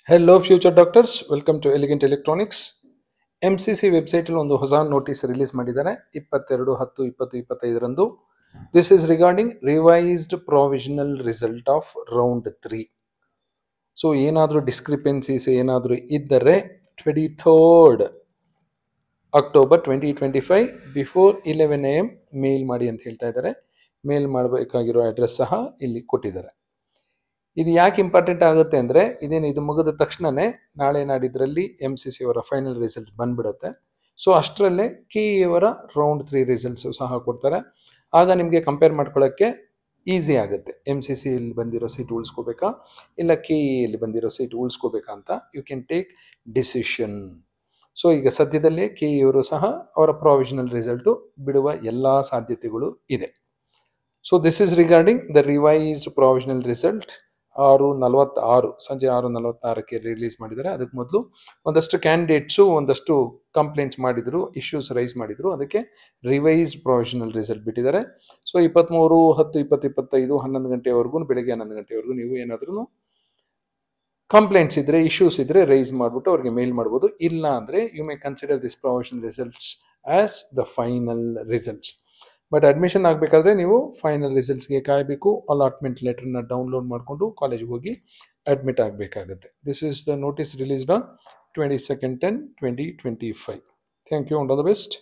Hello future doctors, welcome to elegant electronics. MCC ವೆಬ್ಸೈಟಲ್ಲಿ ಒಂದು ಹೊಸ ನೋಟಿಸ್ ರಿಲೀಸ್ ಮಾಡಿದ್ದಾರೆ 22/10/2025 this is regarding revised provisional result of round 3. So ಏನಾದರೂ discrepancies ಏನಾದರೂ ಇದ್ದರೆ 23rd October 2025 ಬಿಫೋರ್ 11 AM ಮೇಲ್ ಮಾಡಿ ಅಂತ ಹೇಳ್ತಾ ಇದ್ದಾರೆ. ಮೇಲ್ ಮಾಡಬೇಕಾಗಿರೋ ಅಡ್ರೆಸ್ ಸಹ ಇಲ್ಲಿ ಕೊಟ್ಟಿದ್ದಾರೆ. ಇದು ಯಾಕೆ ಇಂಪಾರ್ಟೆಂಟ್ ಆಗುತ್ತೆ ಅಂದರೆ ಇದು ಮುಗಿದ ತಕ್ಷಣವೇ ನಾಳೆ ನಾಡಿದ್ರಲ್ಲಿ MCC ಅವರ ಫೈನಲ್ ರಿಸಲ್ಟ್ ಬಂದ್ಬಿಡುತ್ತೆ. ಸೊ ಅಷ್ಟರಲ್ಲೇ KE ಅವರ ರೌಂಡ್ 3 ರಿಸಲ್ಟ್ಸು ಸಹ ಕೊಡ್ತಾರೆ. ಆಗ ನಿಮಗೆ ಕಂಪೇರ್ ಮಾಡ್ಕೊಳ್ಳೋಕ್ಕೆ ಈಸಿ ಆಗುತ್ತೆ. MCC ಇಲ್ಲಿ ಬಂದಿರೋ ಸೀಟ್ ಉಳಿಸ್ಕೋಬೇಕಾ ಇಲ್ಲ KE ಇಲ್ಲಿ ಬಂದಿರೋ ಸೀಟ್ ಉಳಿಸ್ಕೋಬೇಕಾ ಅಂತ you can take decision. So ಈಗ ಸದ್ಯದಲ್ಲೇ KE ಅವರು ಸಹ ಅವರ ಪ್ರಾವಿಷನಲ್ ರಿಸಲ್ಟು ಬಿಡುವ ಎಲ್ಲ ಸಾಧ್ಯತೆಗಳು ಇದೆ. So this is regarding the revised provisional result. 6:46 ಸಂಜೆ 6:46ಕ್ಕೆ ರಿಲೀಸ್ ಮಾಡಿದ್ದಾರೆ. ಅದಕ್ಕೆ ಮೊದಲು ಒಂದಷ್ಟು ಕ್ಯಾಂಡಿಡೇಟ್ಸು ಒಂದಷ್ಟು ಕಂಪ್ಲೇಂಟ್ಸ್ ಮಾಡಿದರು, ಇಶ್ಯೂಸ್ ರೈಸ್ ಮಾಡಿದರು. ಅದಕ್ಕೆ ರಿವೈಸ್ಡ್ ಪ್ರಾವಿಷನಲ್ ರಿಸಲ್ಟ್ ಬಿಟ್ಟಿದ್ದಾರೆ. ಸೊ 23/10/2025 11 ಗಂಟೆವರೆಗೂ, ಬೆಳಗ್ಗೆ 11 ಗಂಟೆವರೆಗೂ ನೀವು ಏನಾದ್ರೂ ಕಂಪ್ಲೇಂಟ್ಸ್ ಇದ್ದರೆ, ಇಶ್ಯೂಸ್ ಇದ್ದರೆ ರೈಸ್ ಮಾಡಿಬಿಟ್ಟು ಅವ್ರಿಗೆ ಮೇಲ್ ಮಾಡ್ಬೋದು. ಇಲ್ಲ ಅಂದರೆ you may consider this provisional results as the final results. But admission ಆಗಬೇಕಾದ್ರೆ ನೀವು ಫೈನಲ್ ರಿಸಲ್ಟ್ಸ್ಗೆ ಕಾಯಬೇಕು. ಅಲಾಟ್ಮೆಂಟ್ ಲೆಟರ್ನ ಡೌನ್ಲೋಡ್ ಮಾಡಿಕೊಂಡು ಕಾಲೇಜ್ಗೆ ಹೋಗಿ ಅಡ್ಮಿಟ್ ಆಗಬೇಕಾಗುತ್ತೆ. This is the notice released on 22/10/2025. Thank you and all the best.